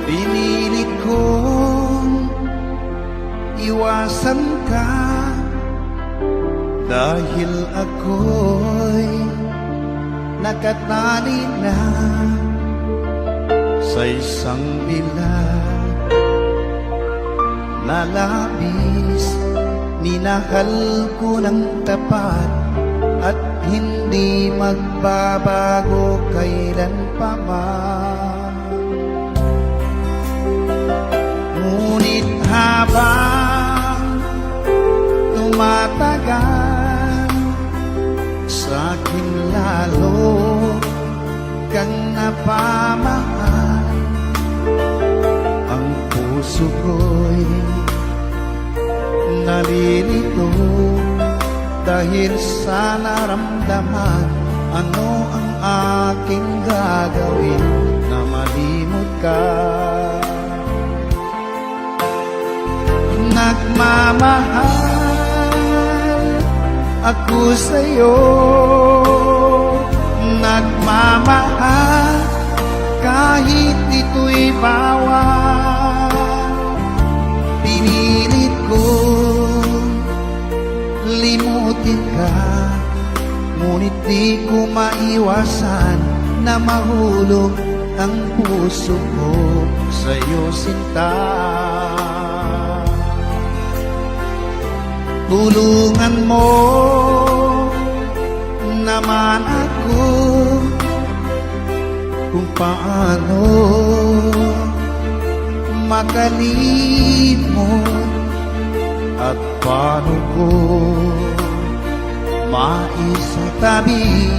Pinilit kong iwasan ka dahil ako'y nakatali na sa isang bilag na labis. Minahal ko ng tapat at hindi magbabago kailan pa man. Ngunit habang tumatagal, sa'kin lalo kang napamahal. Ang puso ko'y nalilito dahil sa naramdaman. Ano ang aking gagawin na malimot ka? Nagmamahal ako sa'yo, nagmamahal kahit ito'y bawal. Pinilit ko limutin ka, ngunit di ko maiwasan na mahulog ang puso ko sa'yo, sinta. Tulungan mo naman ako kung paano makalimot at paano ko maisatabi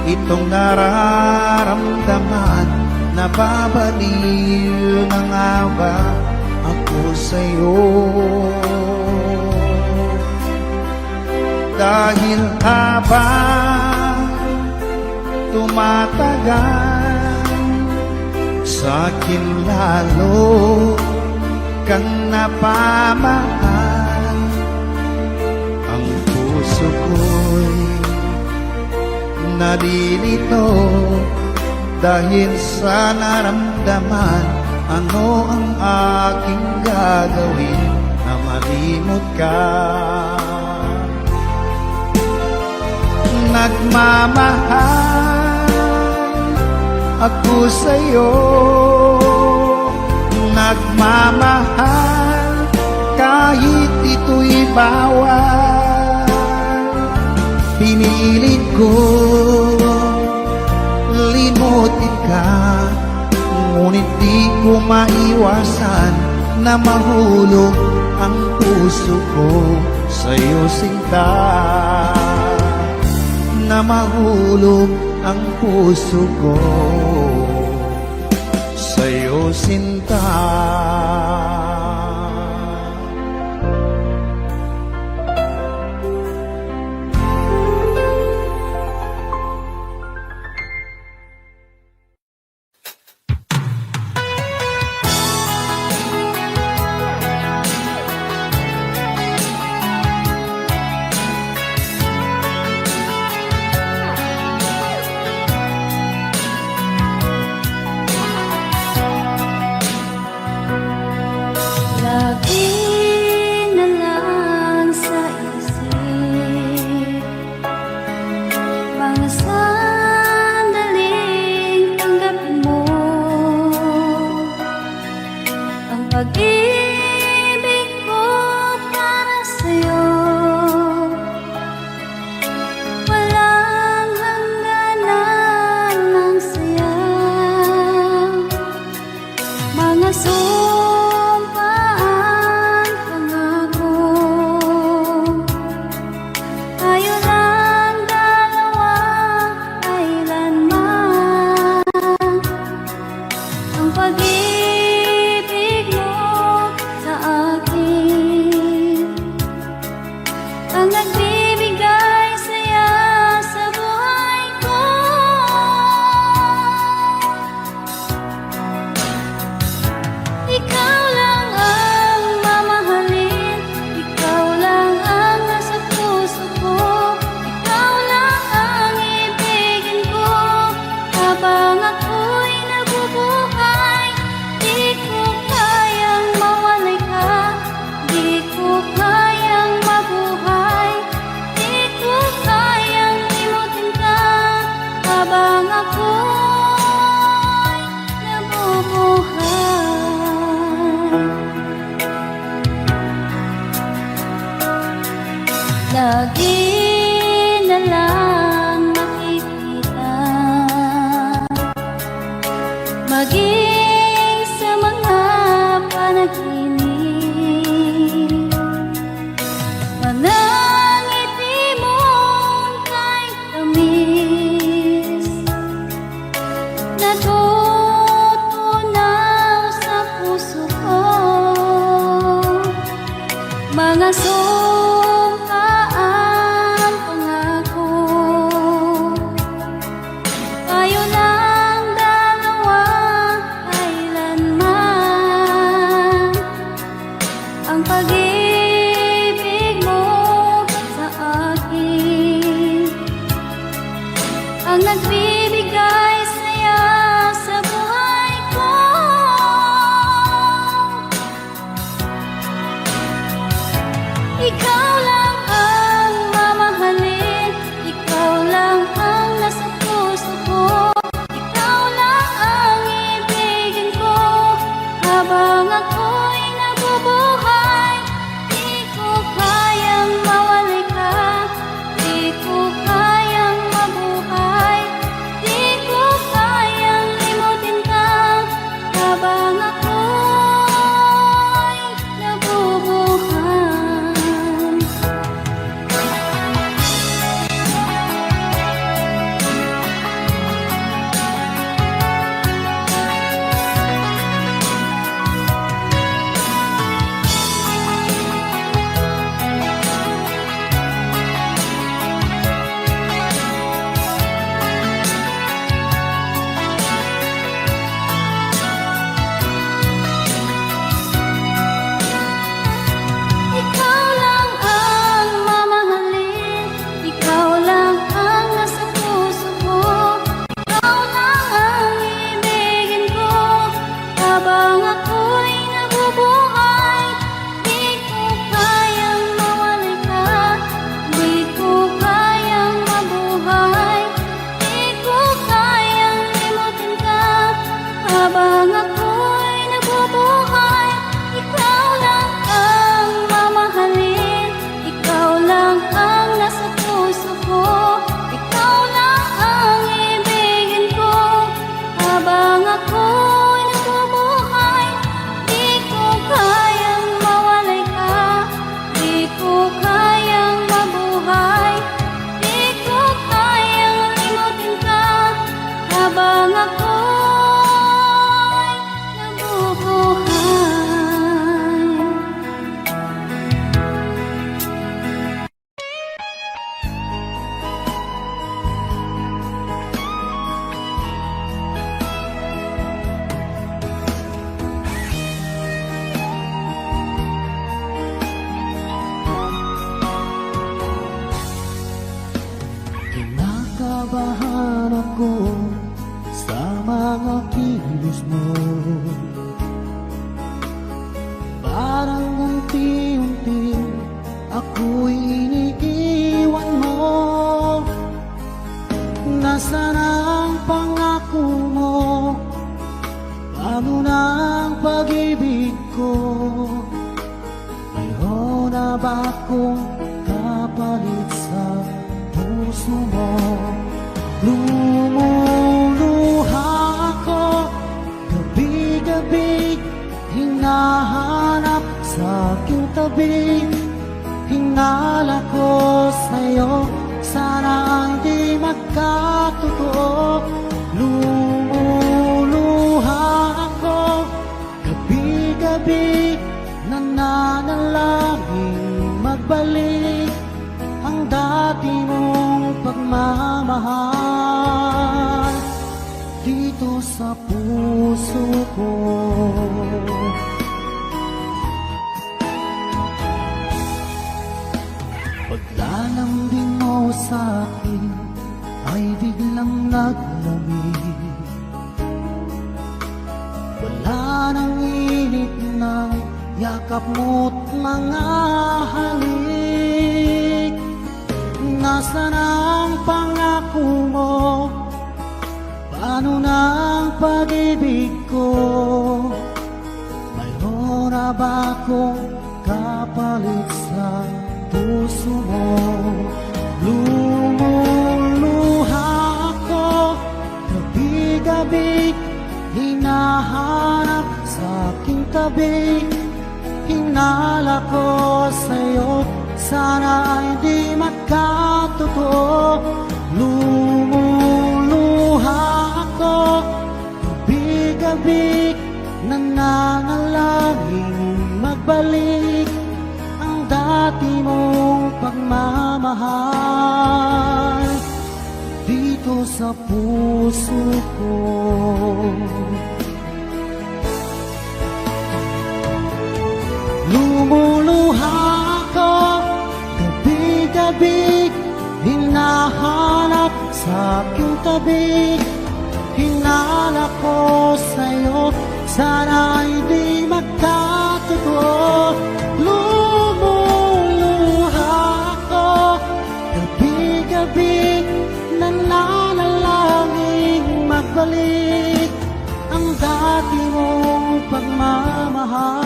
itong nararamdaman. Nababaliw na nga ba ako sa'yo? Dahil habang tumatagal, sa'kin lalo kang napamahal. Ang puso ko'y nalilito dahil sa naramdaman. Ano ang aking gagawin na malimot ka? Nagmamahal ako sa'yo, nagmamahal kahit ito'y bawal. Pinilit ko limutin ka, ngunit di ko maiwasan na mahulog ang puso ko sa'yo, sinta. Na mahulog ang puso ko sa'yo, sinta. maging sa mga panaginip. Manangiti mong kay tamis, natutunaw sa puso ko. Mga sumkaang pangako, tayo lang dalawa kailanman. Ang pag-ibig mo sa akin ang nagbibigay saya sa buhay ko. Ikaw lang ang mamahalin, ikaw lang ang nasa puso ko. Ikaw lang ang ibigin ko habang ako'y nabubuhay. Di ko kayang mawali ka, di ko kayang mabuhay, di ko kayang limutin ka habang ako'y nabubuhay. Ikaw lang ang mamahalin, ikaw lang ang nasa puso ko. Ikaw lang ang ibigin ko habang ako'y nabubuhay. Di ko kayang mawali ka, di ko kayang mabuhay, di ko kayang limutin ka habang ako'y nabubuhay. Ikaw lang ang mamahalin, ikaw lang ang nasa puso ko. Ikaw lang ang ibigin ko habang ako'y nabubuhay. Di ko kayang mawalay ka, di ko kayang mabuhay, di ko kayang limutin ka habang ako'y nabubuhay. Kinakabahan ako sa mga kilos mo. Parang unti-unti ako'y iniiwan mo. Nasaan ang pangako mo? Paano na ang pag-ibig ko? Mayroon na ba akong kapalit sa puso mo? Lumuluha ako gabi-gabi, hinahanap sa aking tabi. Hinala ko sa'yo, sana hindi magkatotoo. Lumuluha ako gabi-gabi, nananalangin magbalik ang dati mong pagmamahal dito sa puso ko. Paglalambing mo sa akin ay biglang naglamig. Wala nang init ng yakap mo't mga halik. Nasaan ang pangako mo? Paano na ang pag-ibig ko? Mayroon na ba akong kapalit sa puso mo? Lumuluha ako gabi-gabi, hinahanap sa aking tabi. Hinala ko sa'yo, sana ay di magkatotoo. Lumuluha ako, gabi-gabi, nananalangin magbalik ang dati mong pagmamahal dito sa puso ko. Lumuluha ako, gabi-gabi, hinahanap sa aking tabi. Hinala ko sa'yo, sana ay di magkatotoo. Lumuluha ako, gabi-gabi, nananalangin magbalik ang dati mong pagmamahal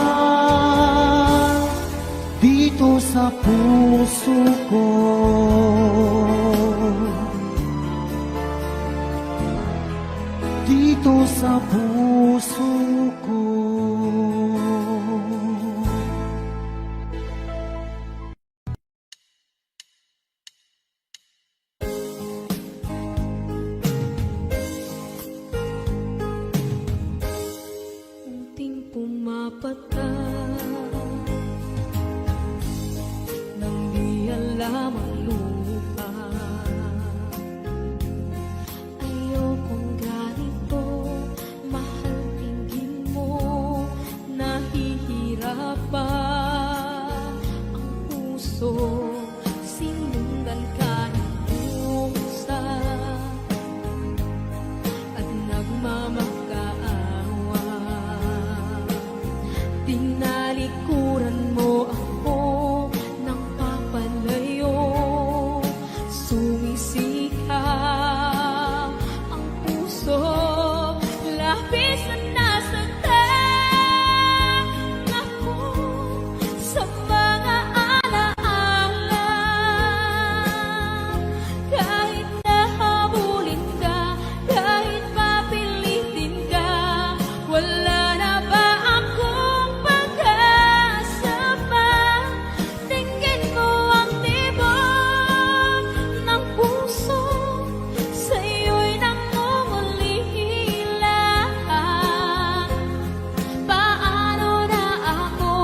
dito sa puso ko. Dito sa puso ko. Unting pumapata nang di alam ang lupa. Ayokong ganito, mahal tingin mo, nahihirapan ang puso. Sinundan ka ng pusa at nagmamakaawa. Tinalikuran mo ako ng papalayo, sumisikap ang puso, labis na nasaktan ako sa mga alaala. Kahit nahabulin ka, kahit papilitin ka, wala na ba akong pag-asa pa? Tingin mo ang tibok ng puso, sa'yo'y nangungulila. Paano na ako?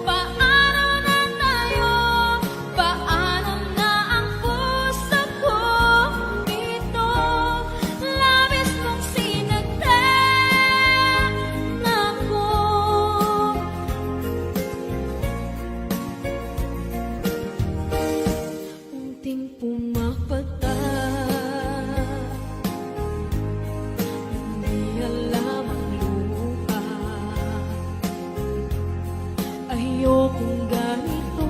Paano na tayo? Paano na ang puso ko dito? Labis mong sinagtan ako. Unting pumapata, hindi alam ang lupa. Ayokong ganito,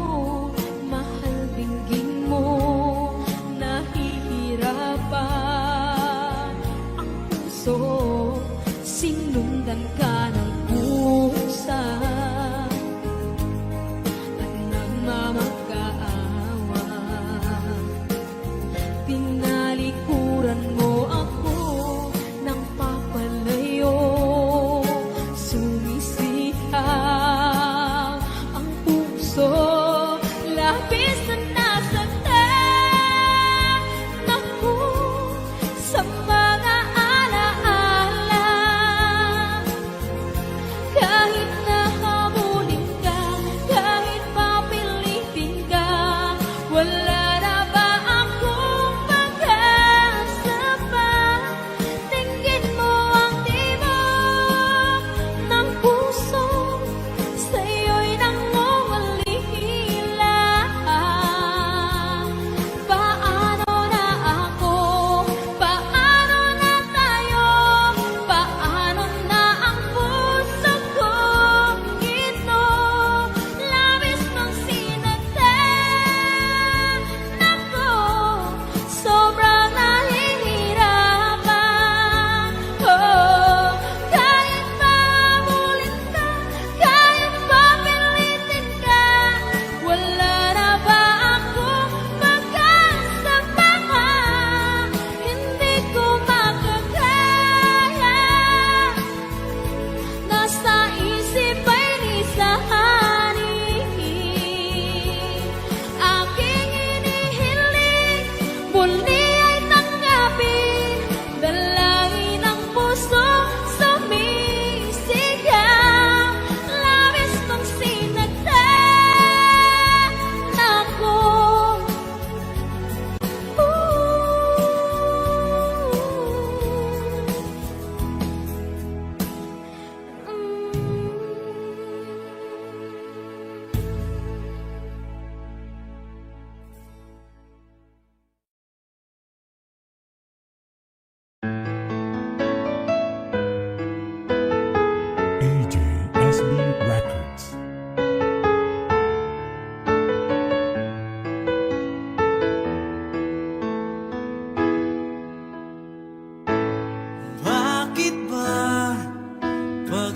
mahal dinggin mo, nahihirapan ang puso. Sinundan ka ng pusa at nagmamakaawa. Tinalikuran mo ako ng papalayo, sumisikap ang puso, labis na nasaktan ako sa mga alaala.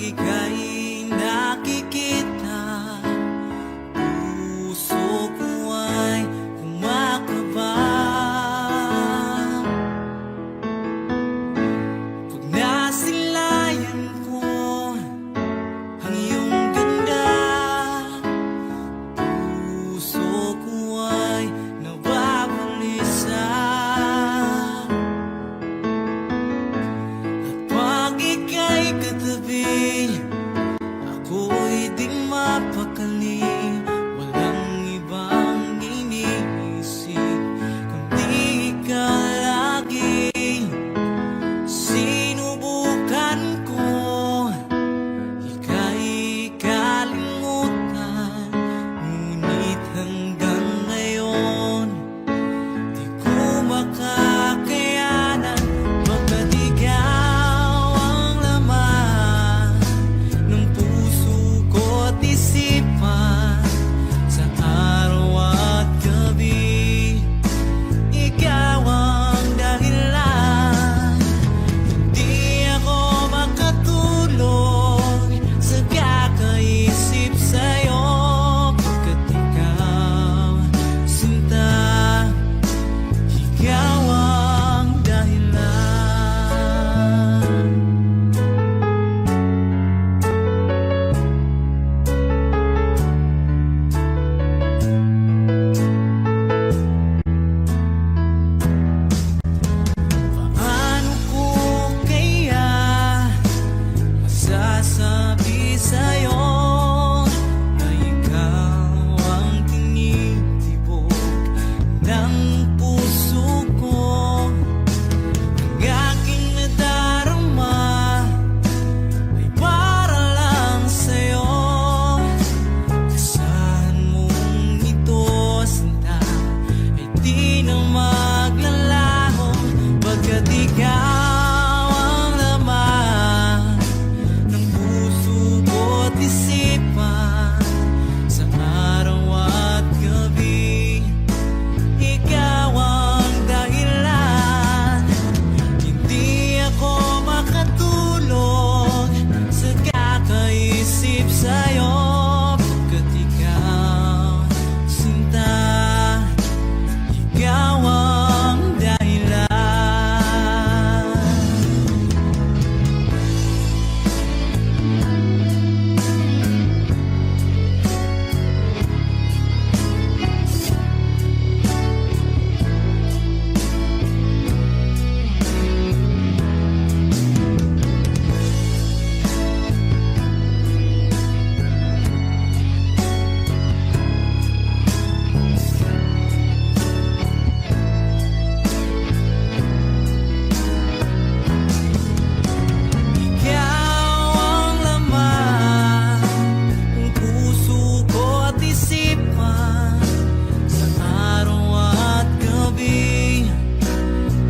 ika'y nakikita, puso ko ay kumakaba. Pag nasilayan ko ang iyong ganda, puso ko ay nababalisa. At pag ika'y katabi, ako'y di mapakali. Walang ibang iniisip kundi ikaw lagi. Sinubukan ko ika'y kalimutan, ngunit hanggang ngayon di ko makakayanan. Pagkat ikaw ang laman ng puso ko't isipan, sa araw at gabi ikaw ang dahilan. Di ako makatulog sa kakaisip sa'yo, pagkat ikaw, sinta, ikaw ang dahilan. Paano ko kaya masasabi sa'yo na ikaw ang tinitibok ng puso ko? Ang aking nadarama ay para lang sa'yo. Asahan mong ito, sinta, ay di na maglalaho, pagkat ikaw ang laman ng puso ko't isipan, sa araw at gabi ikaw ang dahilan. Hindi ako makatulog sa kakaisip sa'yo, pagkat ikaw, sinta, ikaw ang dahilan. Ikaw ang laman ng puso ko't isipan, sa araw at gabi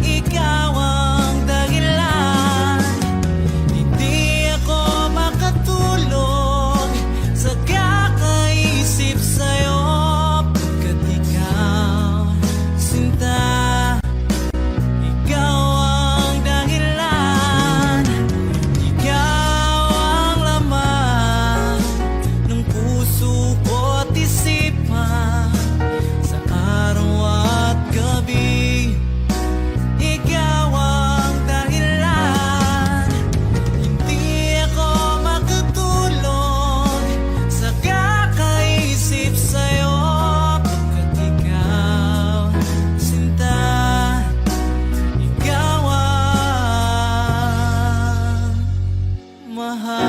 ikaw ang dahilan. Hindi ako makatulog sa kakaisip sa'yo, pagkat ikaw, sinta, ikaw ang dahilan. Ikaw ang laman ng puso ko't isipan, sa araw at gabi ikaw ang dahilan. Hindi ako makatulog sa kakaisip sa'yo, pagkat ikaw, sinta, ikaw ang mahal.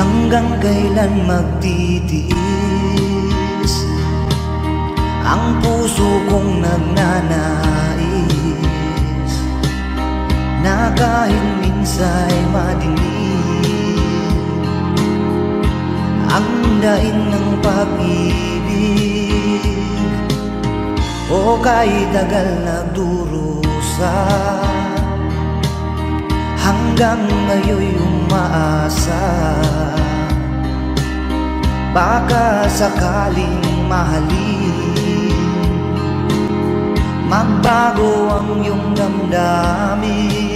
Hanggang kailan magtitiis ang puso kong nagnanais na kahit minsa'y madilim ang daing ng pag-ibig, o kahit tagal nagdurusa, hanggang ngayon'y umaasa. Baka sakaling mahalin, magbago ang iyong damdamin,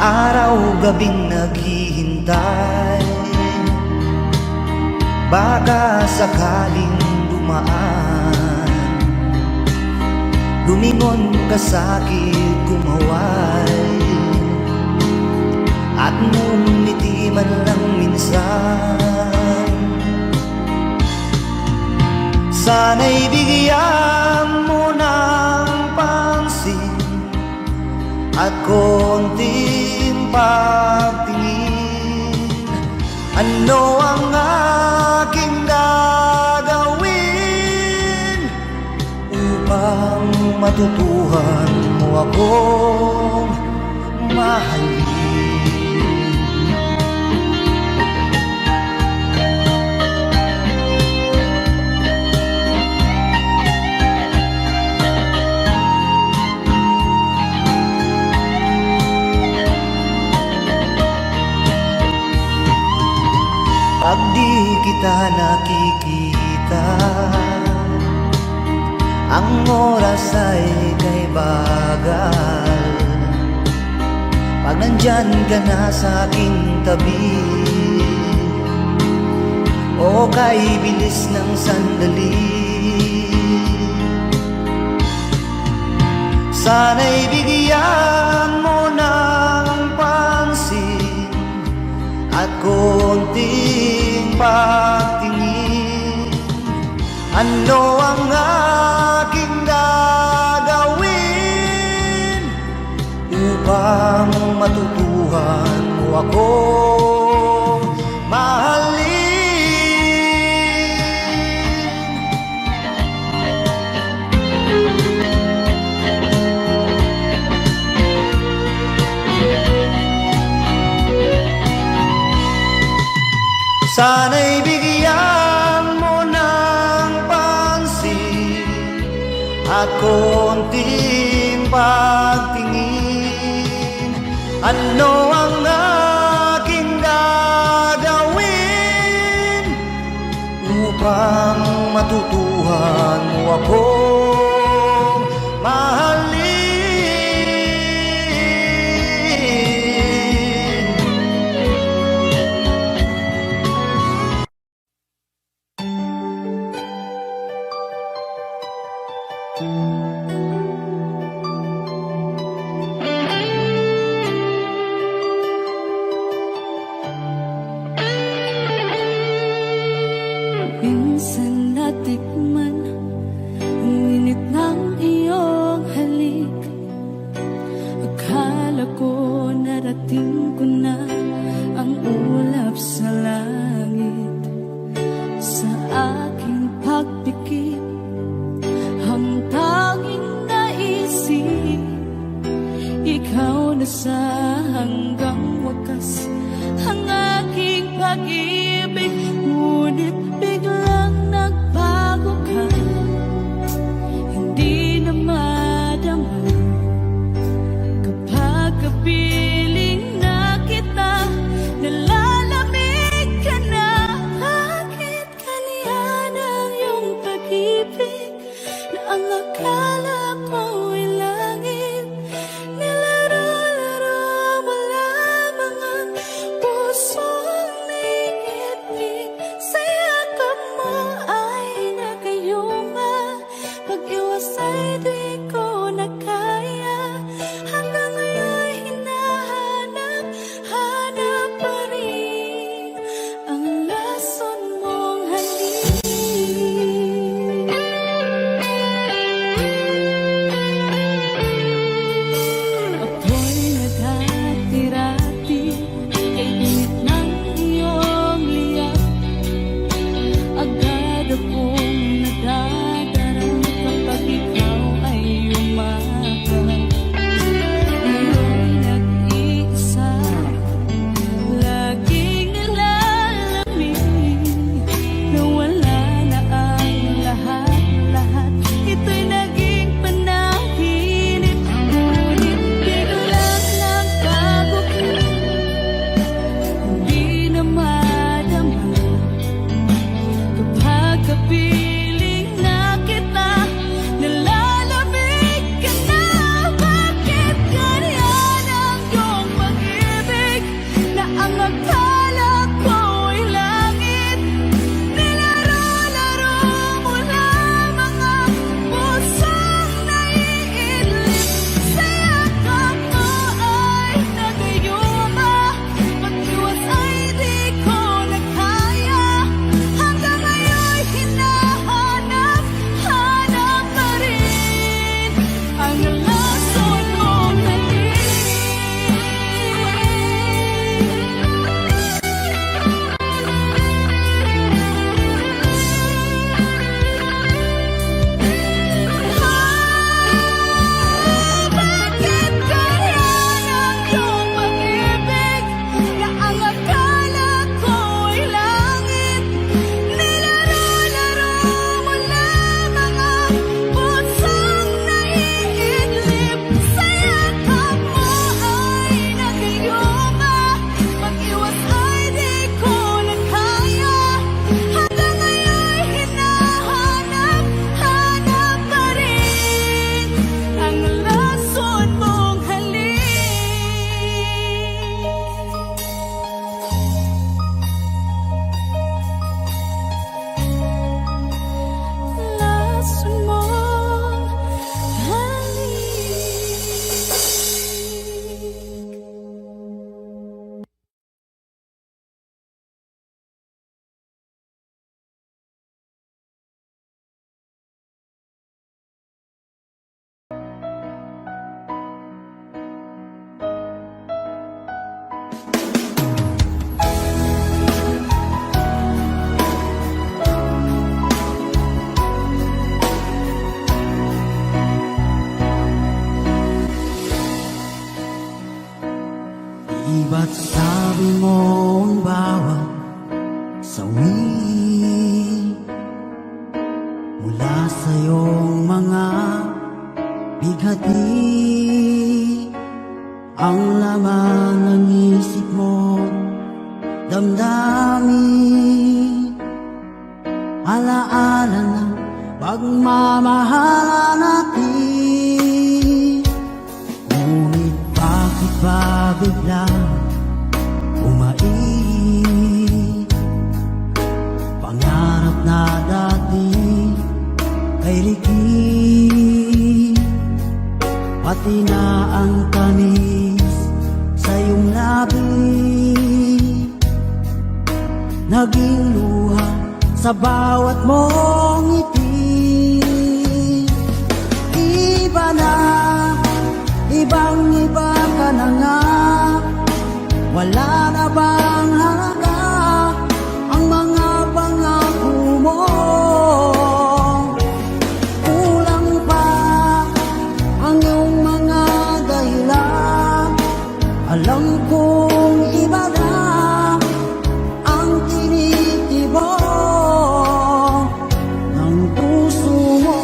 araw-gabing naghihintay. Baka sakaling dumaan, lumingon ka sa'kin, kumaway, at ngumiti man lang minsan. Sana'y bigyan mo ng pansin at konting pagtingin. Ano ang aking gagawin upang matutuhan mo akong mahalin? Pag di kita nakikita, ang oras ay kay bagal. Pag nandyan ka na sa aking tabi, o kay bilis ng sandali, sana'y bigyan mo ng pansin at konting pagtingin. Ano ang aking gagawin upang matutuhan mo akong mahalin? Sana'y bigyan mo ng pansin at konting pagtingin. Ano ang aking gagawin upang matutuhan mo akong mahalin? Minsan natikman ang init ng iyong halik. Akala ko narating ko na ang ulap sa langit. Sa aking pagpikit, ang tanging naisip, ikaw na sa hanggang wakas ang aking pag-ibig. Ngunit biglang nagbago ka, hindi na madama kapag kapiling na kita. Nalalamig ka na, bakit kaliyan ang iyong pag-ibig na ang akala ko'y langit? Nilaro-laro mo lamang ang pusong naigit sa'yo Di ba't sabi mo ang bawat sawi mula sa iyong mga bighati ang laman ng isip mo, damdamin, alaala ng pagmamahala natin. Ngunit bakit ba biglang umait? Pangarap na dati ay ligid, pati na ang tamis sa iyong labi naging luha sa bawat mong ngiti. Iba na, ibang-iba ka na nga, wala na bang halaga ang mga pangako mo? Kulang pa ang iyong mga dahilan, alam kong iba na ang tinitibok ng puso mo.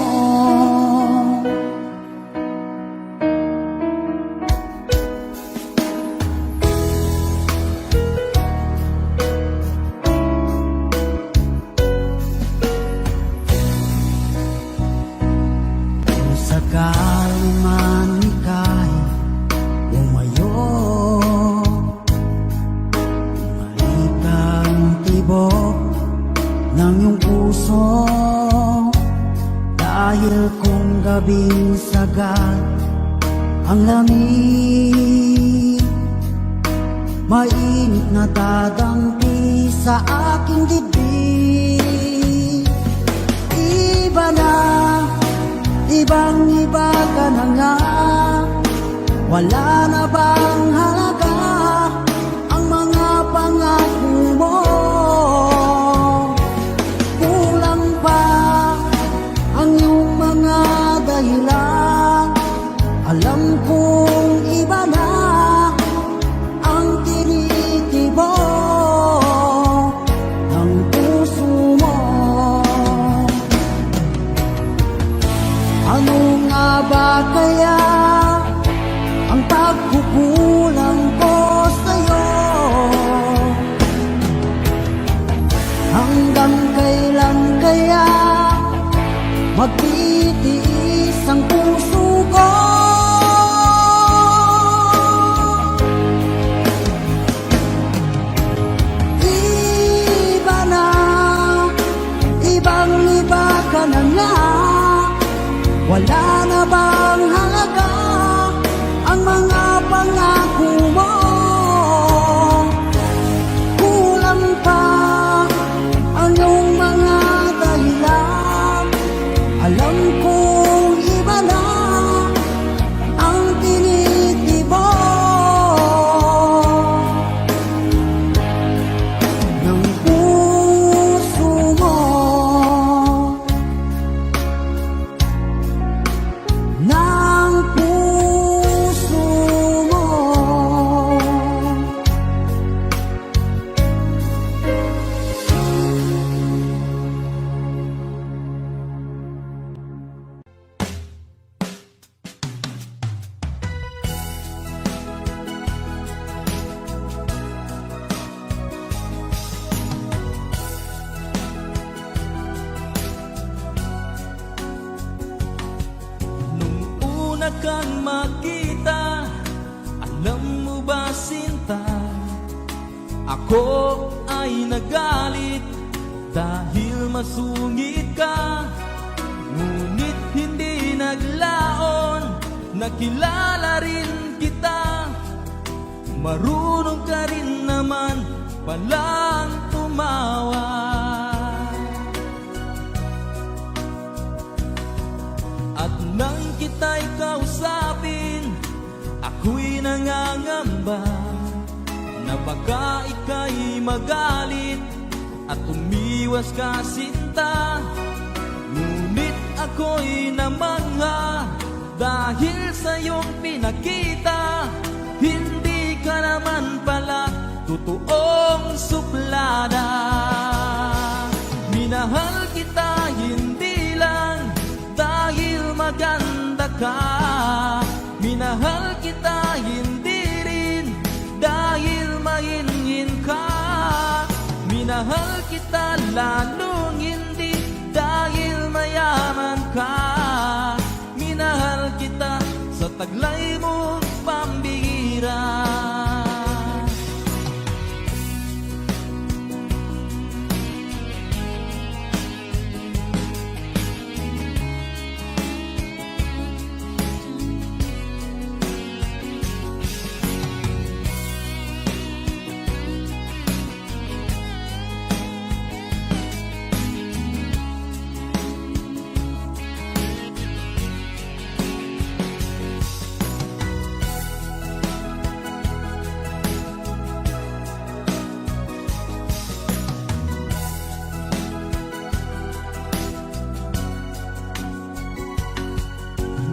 Kung sakali man ika'y umayo, malikang tibok ng iyong puso, dahil kung gabing sagad ang lamig, mainit na dadampi sa aking dibdib. Iba na, ibang-iba ka na nga, wala na bang halaga ang mga pangako mo? Kulang pa ang iyong mga dahilan, alam kong iba na ang tinitibok ng puso mo. Ano nga ba kaya ang pagkukulang ko sa'yo? Hanggang kailan kaya magtitiis ang puso ko? Iba na, ibang-iba ka na nga, wala na bang halaga ang mga pangako mo? Kulang pa ang iyong mga dahilan, alam kong iba na ang tinitibok ng puso mo. Ng puso mo. Nung una kang makita, alam mo ba sinta, ako ay nagalit dahil masungit ka. Ngunit hindi naglaon, nakilala rin kita. Marunong ka rin naman palang tumawa. At nang kita'y kausapin, ako'y nangangamba na baka ika'y magalit at umiwas ka sinta. Ngunit ako'y namangha dahil sa iyong pinakita, hindi ka naman totoong suplada. Minahal kita hindi lang dahil maganda ka, minahal kita hindi rin dahil mainhin ka, minahal kita lalong hindi dahil mayaman ka, minahal kita sa taglay mong pambihira.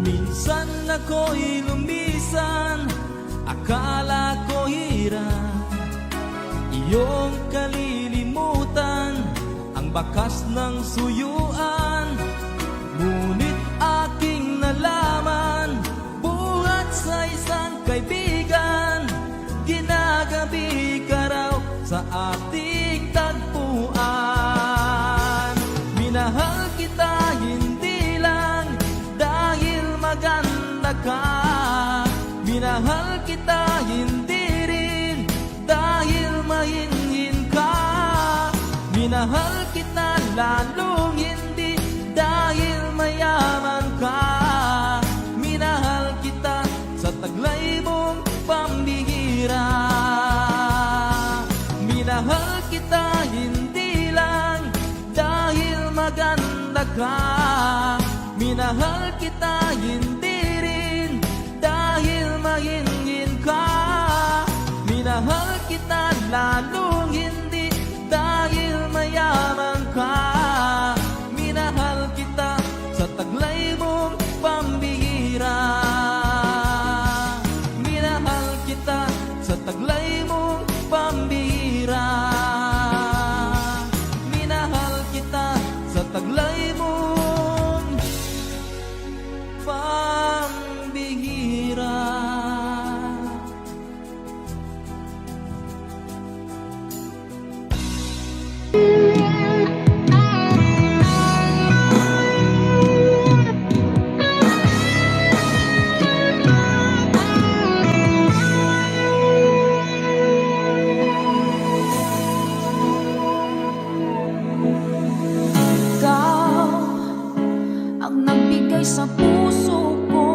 Minsan ako'y lumisan, akala ko hirap iyong kalilimutan ang bakas ng suyuan. Ngunit aking nalaman, buhat sa isang kaibigan, ginagabi ka raw sa ating tagpuan. Minahal kita hindi lang dahil maganda ka, minahal kita hindi rin dahil mainhin ka, minahal kita lalong hindi dahil mayaman ka, minahal kita sa taglay mong pambihira. Minahal kita hindi lang dahil maganda ka, minahal kita hindi rin dahil mainhin ka, minahal kita lalong hindi dahil mayaman ka, minahal kita sa taglay mong pambihira. Minahal kita sa taglay mong pambihira. Minahal kita sa taglay mong pambihira. Ikaw ang nagbigay sa puso ko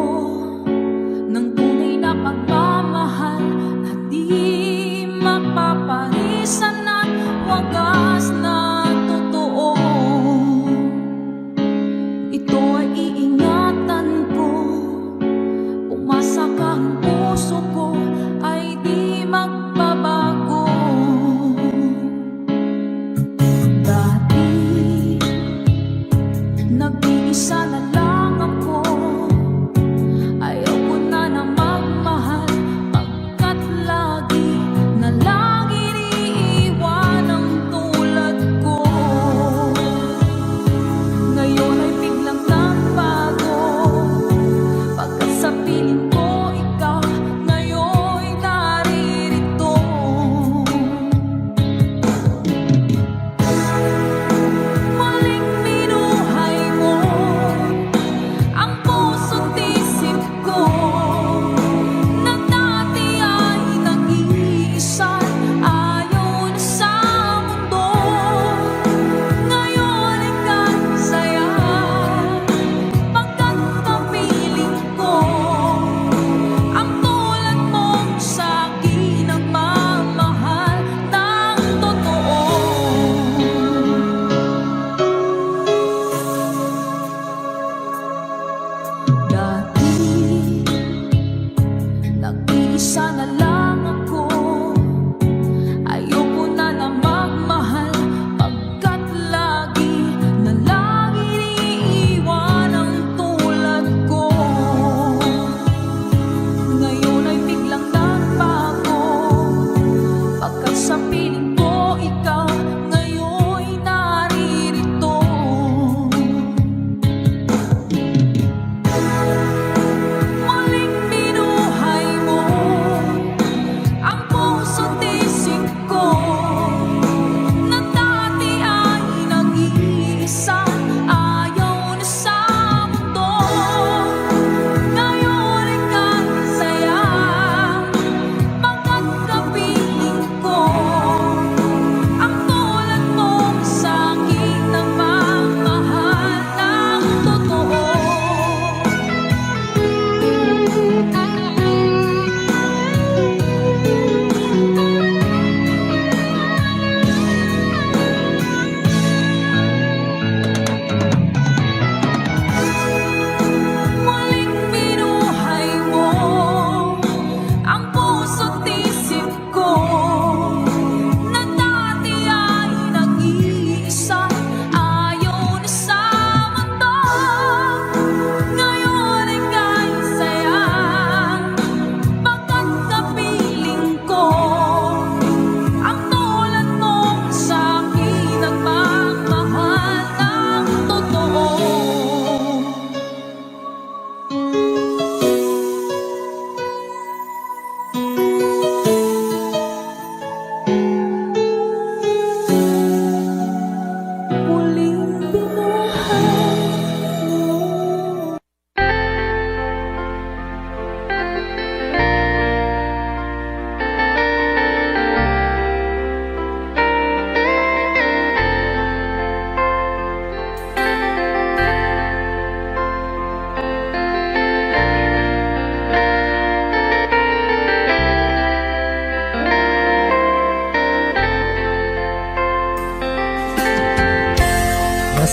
ng tunay na pagmamahal na di mapaparisan at wagas na totoo. Ito ay iingatan ko, umasa ka ang puso ko ay di magbabago. Dati nag-iisa na lang ako, ayaw ko na na magmahal pagkat lagi na lang iniiwan ang tulad ko. Ngayon ay biglang nagbago, pagkat sa piling ko ikaw ngayon'y naririto. Muling minuhay mo ang puso't isip ko, na dati ay nag-iisa, ayaw na sa mundo. Ngayon ay kasaya, pagkat kapiling ko ang tulad mong sa'kin ang mamahal ng totoo. Dati nag-iisa na lang ako, ayoko na na magmahal pagkat lagi na lang iniiwan ang tulad ko. Ngayon ay biglang nagbago, pagkat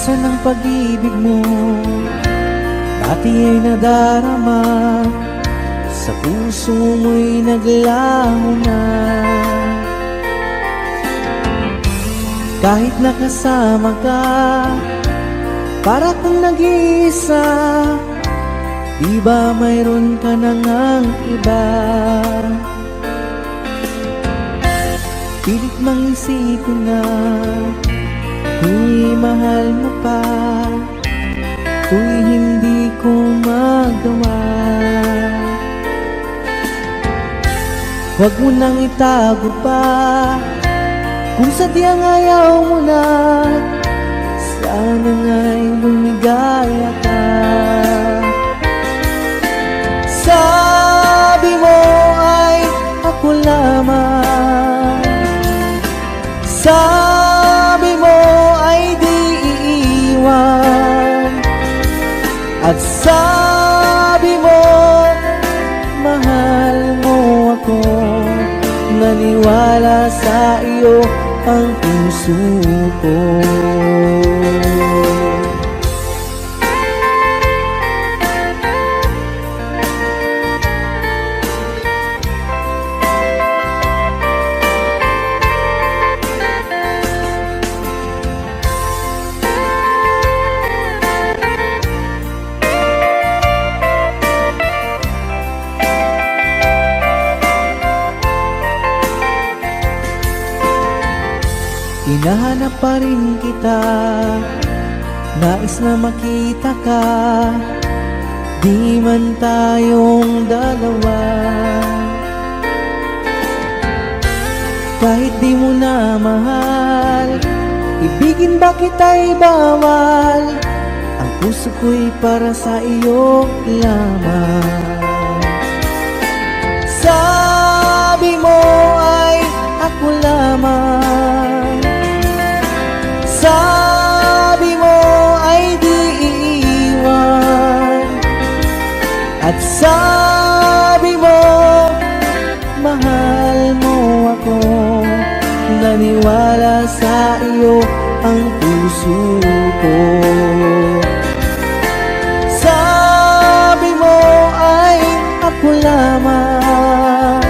Asan ang pag-ibig mo? Dati ay nadarama, sa puso mo'y naglaho na. Kahit nakasama ka, para kang nag-iisa. Di ba mayroon ka na ngang iba? Pilit mang isipin na kung mahal mo pa, kung hindi ko magawa. Huwag mo nang itago pa, kung sadyang ayaw mo na, sana nga'y lumigaya ka. Sabi mo ay ako lamang, sabi mo ay di iiwan, at sabi mo mahal mo ako. Naniwala sa iyo ang puso ko. Hinahanap pa rin kita, nais na makita ka, di man tayong dalawa. Kahit di mo na mahal, ibigin ba kita'y bawal? Ang puso ko'y para sa iyo lamang. Sabi mo ay ako lamang, sabi mo ay di iiwan, at sabi mo mahal mo ako. Naniwala sa iyo ang puso ko. Sabi mo ay ako lamang,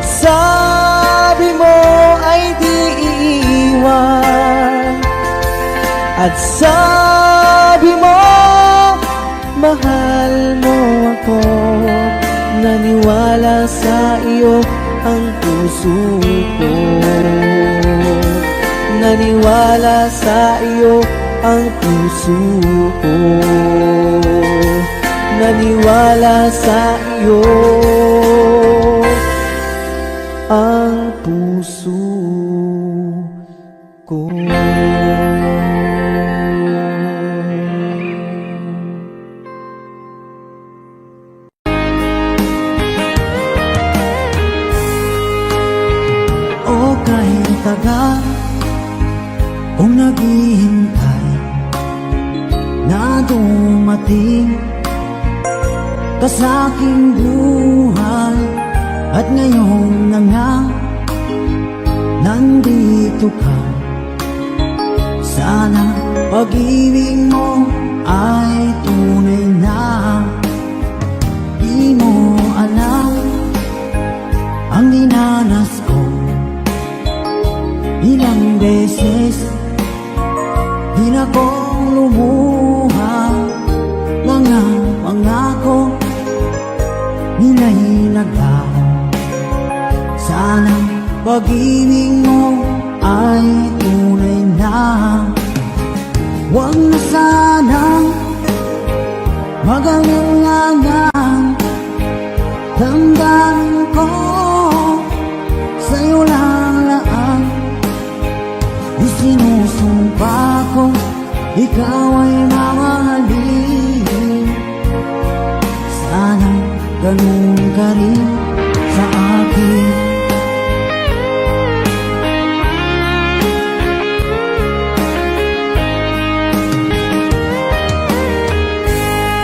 sabi mo ay di iiwan, at sabi mo mahal mo ako. Naniwala sa iyo ang puso ko. Naniwala sa iyo ang puso ko. Naniwala sa iyo ang puso ko. O kahit tagal kung naghihintay na dumating ka sa aking buhay, at ngayon na nga nandito ka. Sana pag-ibig mo ay tunay na. Di mo alam ang dinanas ko, ilang beses di na kong lumuha. Mga pangako nila'y naglaho. Sana pag-ibig mo ay tunay na. Huwag na sanang mag-alangan, damdamin ko sa'yo lang. Isinusumpa ko ikaw ay mamahalin. Sana ganun ka rin sa akin.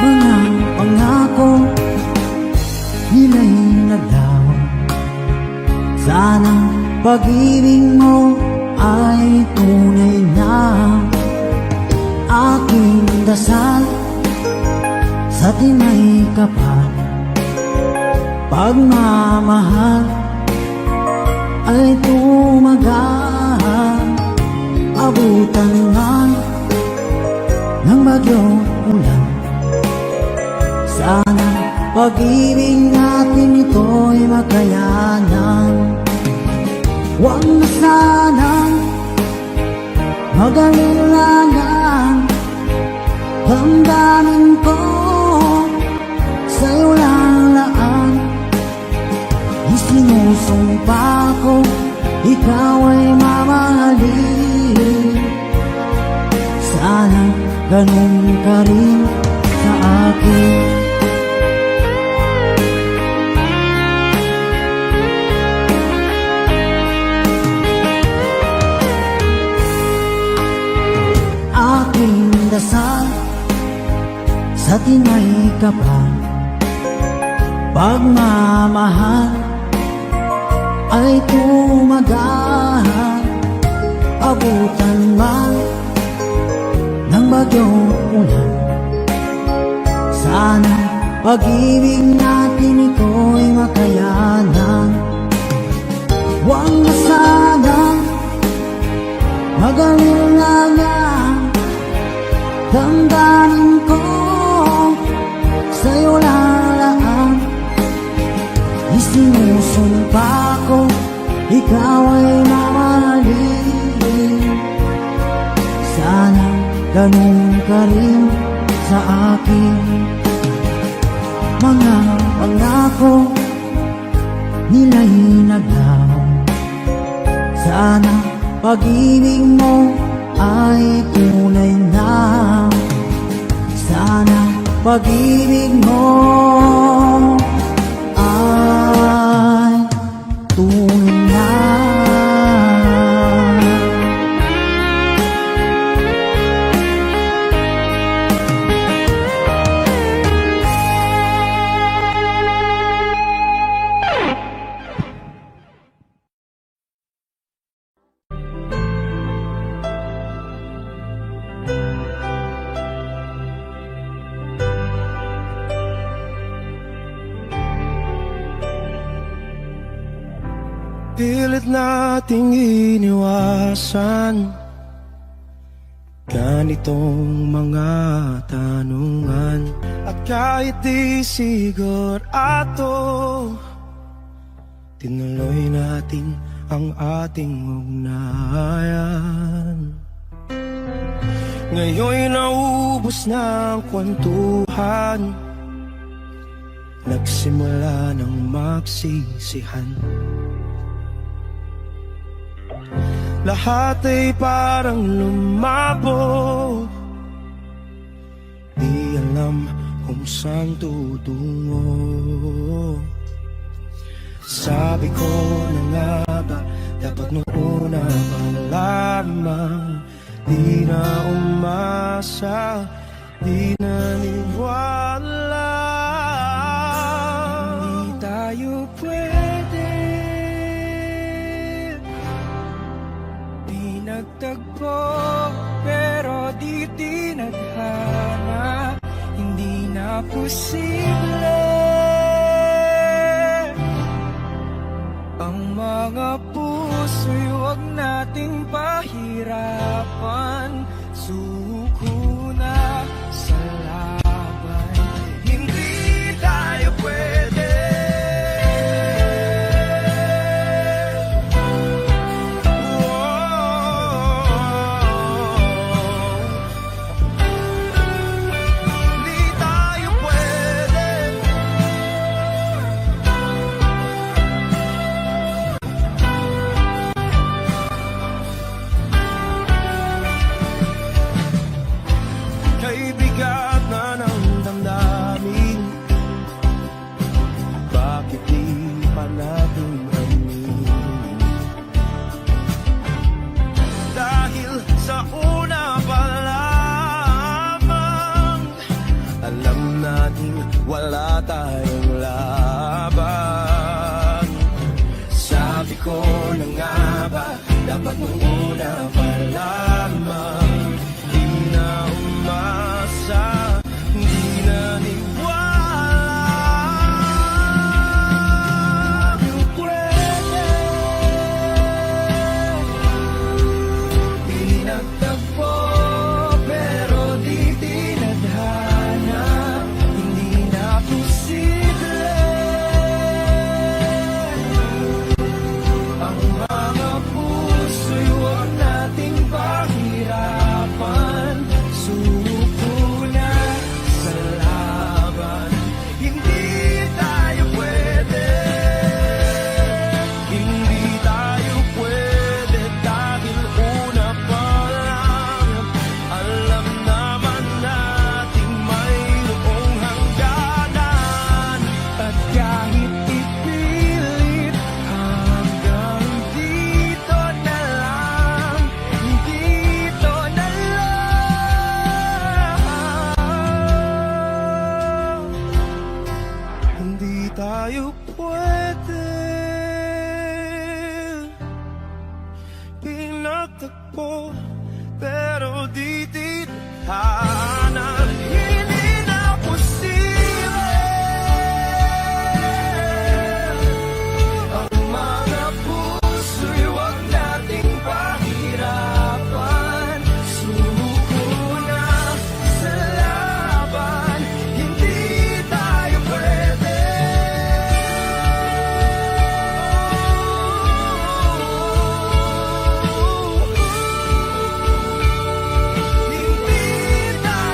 Mga pangako nila'y naglaho. Sana pag-ibig mo ay tunay na. Aking dasal sa tinay kapal, pagmamahal ay tumagal. Abutan man ng bagyong ulan, sana pag-ibig natin ito'y makayanan. Huwag na sanang mag-alilangan, damdamin ko sa'yo lalaan. Isinusumpa ko, ikaw ay mamahalin. Sana ganun ka rin sa akin. Aking dasal sa tinay kapal, pagmamahal ay tumagal. Abutan man ng bagyong ulan, sana pag-ibig natin ito'y makayanan. Huwag na sanang mag-alilangan, damdamin ko sa'yo lalaan. Isinusumpa ko, ikaw ay mamahalin. Sana ganun ka rin sa akin. Mga pangako nila'y naglaho, sana pag-ibig mo ay tunay na. Sana pag-ibig mo ay tunay na. Pilit nating iniwasan ganitong mga tanungan. At kahit di sigurado, tinuloy natin ang ating ugnayan. Ngayon'y naubos na ang kwentuhan, nagsimula ng magsisihan. Lahat ay parang lumabo, di alam kung saan tutungo. Sabi ko na nga ba, dapat nung una pa lamang, di na umasa, di naniwala. Hindi tayo pwede, di nagtagpo, pero di tinadhana. Hindi na posible ang mga puso'y huwag nating pahirapan. Suko na sa laban, hindi tayo pwede. Hindi tayo pwede. Kay bigat na ng damdamin, bakit di pa natin aminin? Dahil sa una pa lamang, alam natin wala tayong laban. Sabi ko na nga ba, dapat nung una pa lamang, di na pwede pinagtagpo, pero di tithanan. Hindi na posible ang mga puso'y huwag nating pahirapan. Sumuko na sa laban, hindi tayo pwede. Hindi tayo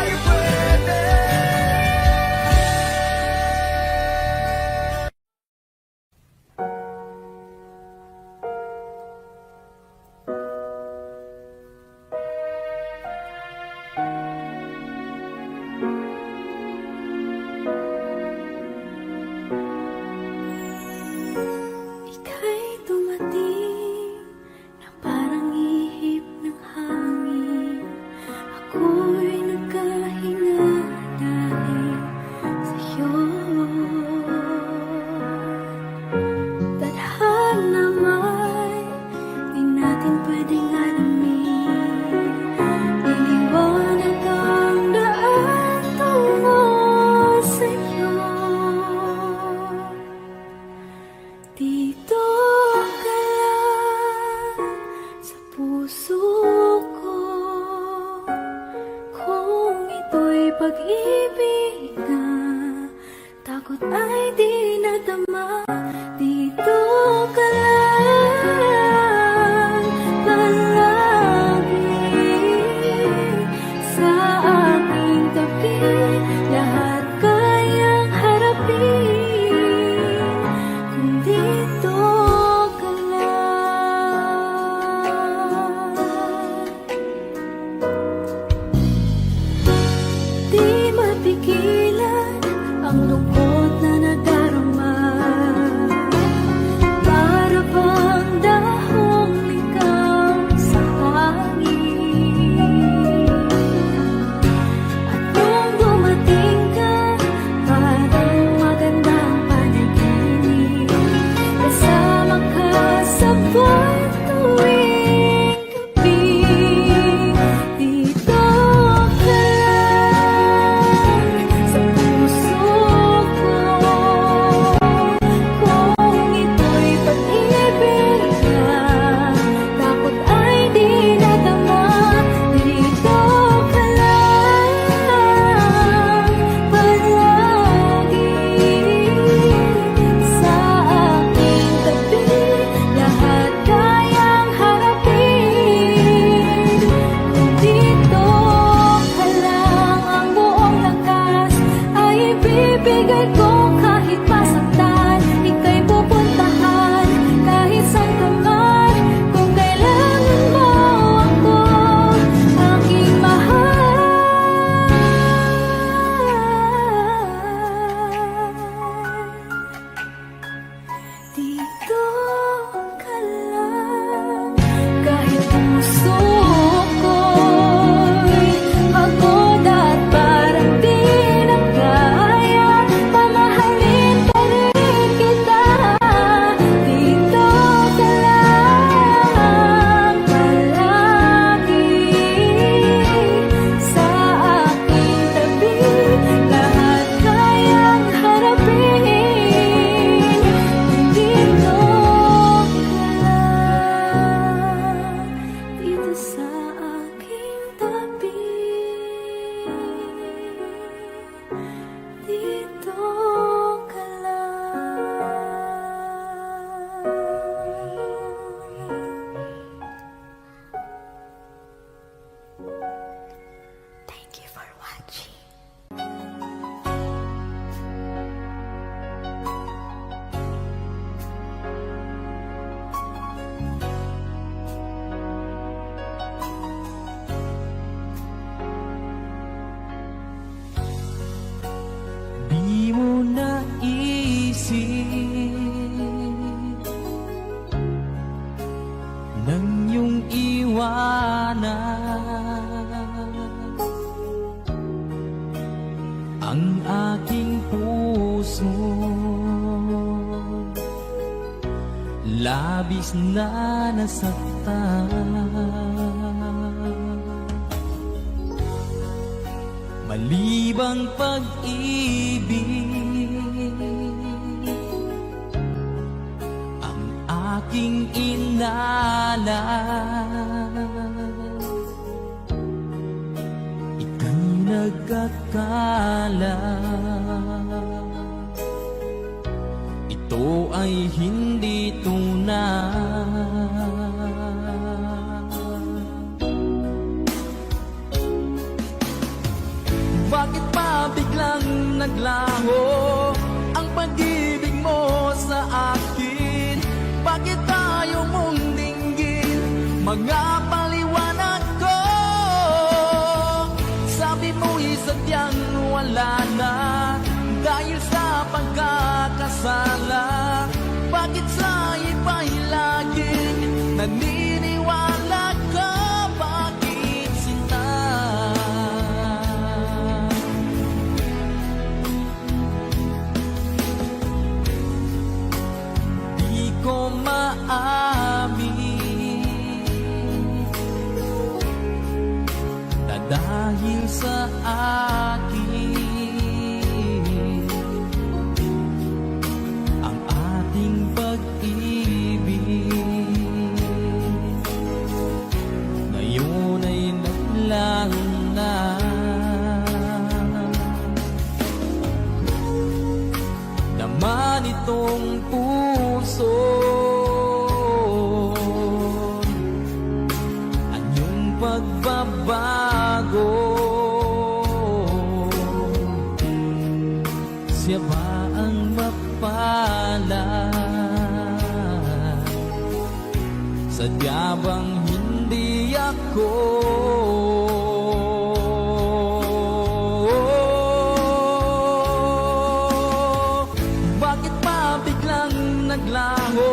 labis na nasaktan. Malibang pag-ibig ang aking inalan. Ika'y nagkakala, ito ay hindi tunay. Bakit pa biglang naglaho ang pag-ibig mo sa akin? Bakit tayo mong dinggin mga paliwanag ko? Sabi mo'y sadyang wala na dahil sa pagkakasala. Bakit sa iba'y laging naniniwala ka? Bakit sinta? Di ko maamin na dahil sa akin ang ating pag-ibig ngayon ay naglaho na. Naman itong puso anyong pagbabago, siya ba ang mapalad? Sadya bang hindi ako? Bakit pa biglang naglaho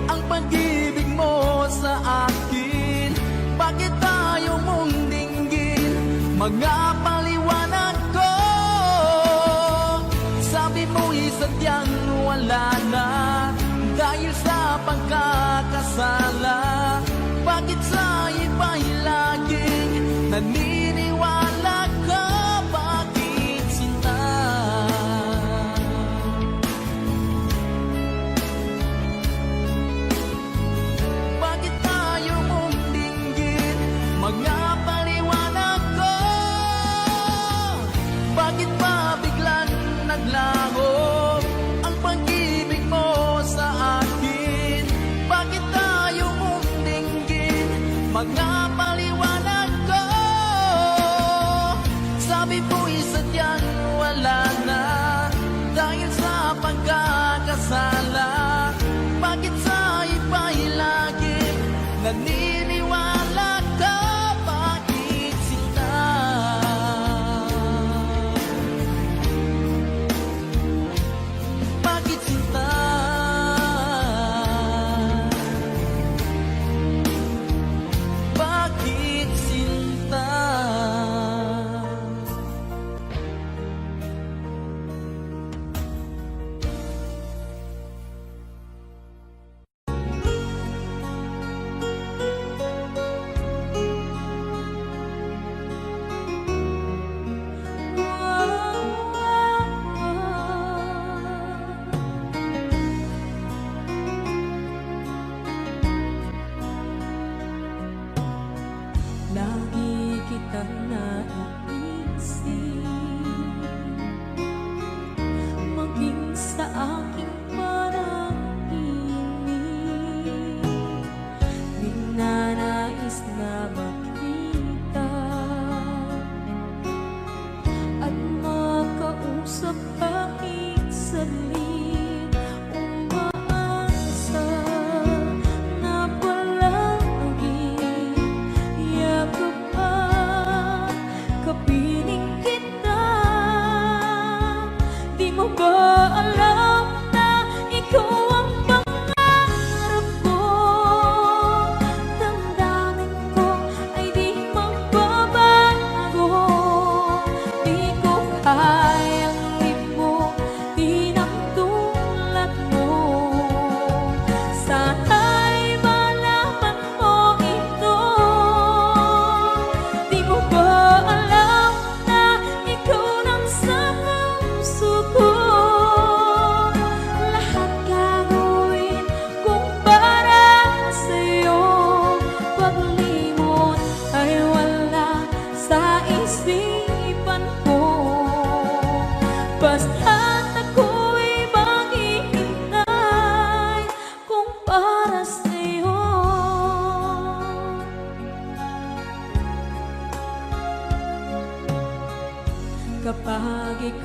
ang pag-ibig mo sa akin? Bakit tayo mong dinggin mga paliwanag ko? Sabi mo'y sadyang wala na dahil sa pagkakasala. Bakit sa iba'y laging naniniwala ka? Bakit sinta? Bakit tayo mong dinggin mga paliwanag ko?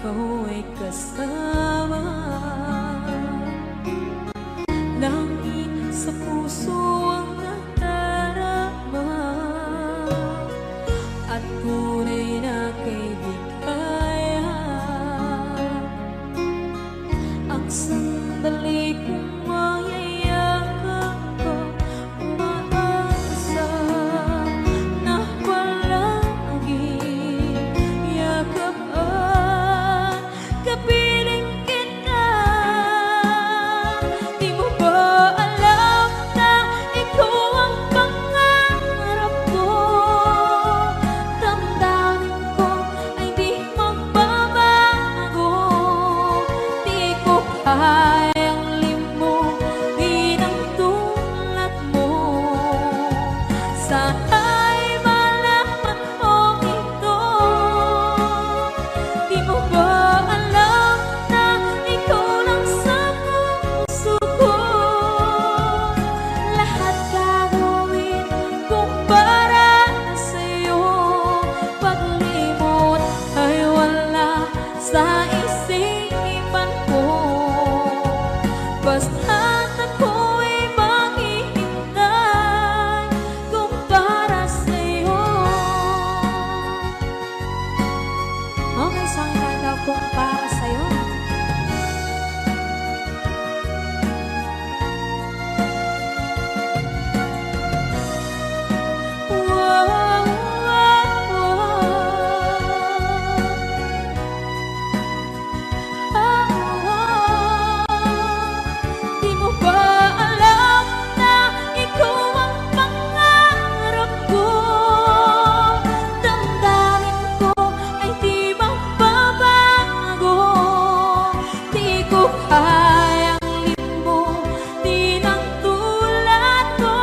ikaw ay kasama. Langit sa puso ang nadarama, at tunay na kaibigan. Ang sandali kong mayayakap ko, umaasa na palaging yakap at kapiling kita. Di mo ba alam na ikaw ang pangarap ko? Damdamin ko ay di magbabago. Di ko kayang limutin ang tulad mo. Sana'y malaman mo ito. Di mo ba alam na ikaw lang sa puso ko? Lahat gagawin kung para sa'yo. Paglimot ay wala sa isipan ko. Basta't ako'y maghihintay kung para sa'yo. Okay, isang kanta kung para sa'yo. Di mo ba alam na ikaw ang pangarap ko? Damdamin ko ay di magbabago. Di ko kayang limutin ang tulad ko.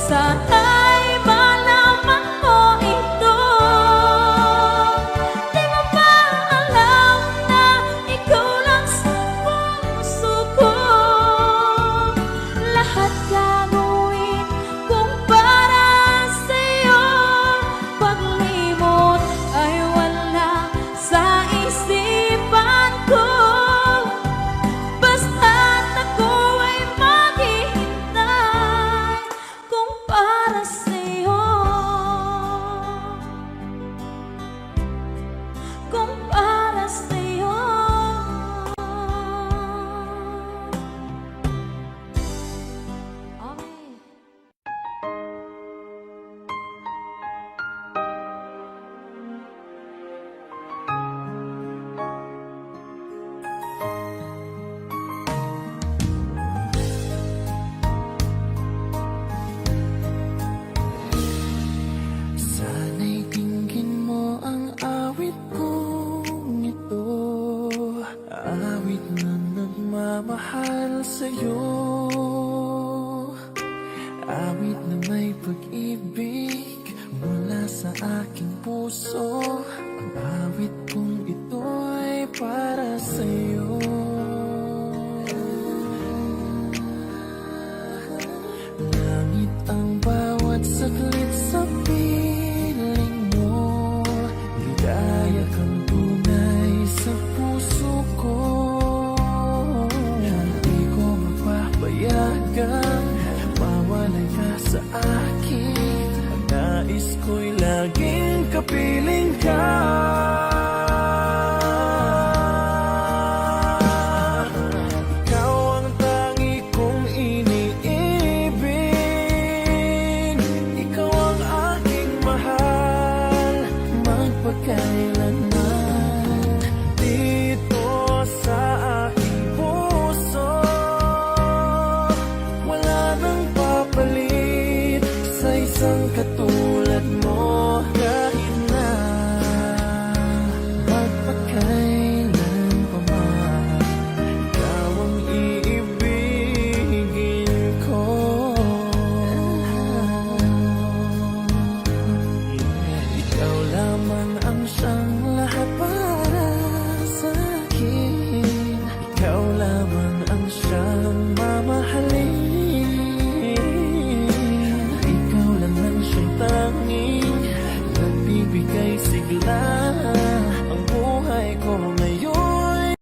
Sana'y malaman mo ito. Di mo ba alam na ikaw lang sa puso ko? Lahat gagawin kung para sa'yo. Paglimot ay wala sa isipan ko. Basta't ako ay maghihintay kung para sa'yo. Kung para sa'yo. Okay. Sana'y tingin mo ang awit kong ito, awit na nagmamahal sa'yo, awit na may pag-ibig mula sa aking puso. Ang awit ko